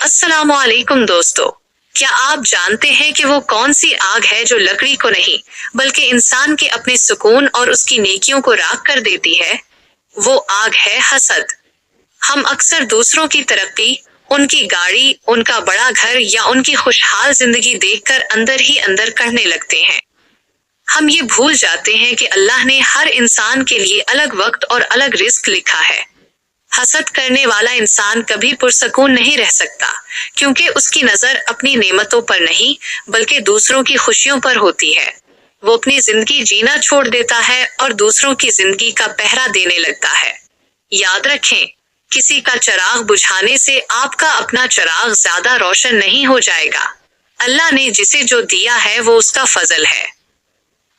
अस्सलाम वालेकुम दोस्तों, क्या आप जानते हैं कि वो कौन सी आग है जो लकड़ी को नहीं बल्कि इंसान के अपने सुकून और उसकी नेकियों को राख कर देती है? वो आग है हसद। हम अक्सर दूसरों की तरक्की, उनकी गाड़ी, उनका बड़ा घर या उनकी खुशहाल जिंदगी देखकर अंदर ही अंदर कहने लगते हैं। हम ये भूल जाते हैं कि अल्लाह ने हर इंसान के लिए अलग वक्त और अलग रिस्क लिखा है। हसद करने वाला इंसान कभी पुरसकून नहीं रह सकता, क्योंकि उसकी नजर अपनी नेमतों पर नहीं बल्कि दूसरों की खुशियों पर होती है। वो अपनी जिंदगी जीना छोड़ देता है और दूसरों की जिंदगी का पहरा देने लगता है। याद रखें, किसी का चिराग बुझाने से आपका अपना चिराग ज्यादा रोशन नहीं हो जाएगा। अल्लाह ने जिसे जो दिया है वो उसका फजल है।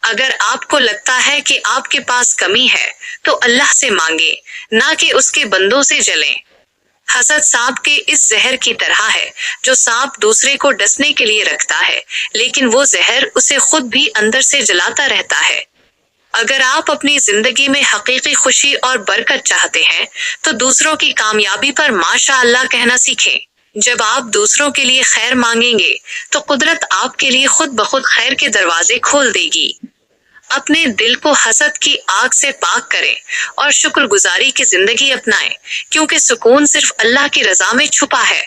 अगर आपको लगता है कि आपके पास कमी है तो अल्लाह से मांगे, ना कि उसके बंदों से जलें। हसद सांप के इस जहर की तरह है जो सांप दूसरे को डसने के लिए रखता है, लेकिन वो जहर उसे खुद भी अंदर से जलाता रहता है। अगर आप अपनी जिंदगी में हकीकी खुशी और बरकत चाहते हैं तो दूसरों की कामयाबी पर माशा अल्लाह कहना सीखें। जब आप दूसरों के लिए खैर मांगेंगे तो कुदरत आपके लिए खुद ब खुद खैर के दरवाजे खोल देगी। अपने दिल को हसद की आग से पाक करें और शुक्रगुजारी की जिंदगी अपनाएं, क्योंकि सुकून सिर्फ अल्लाह की रजा में छुपा है।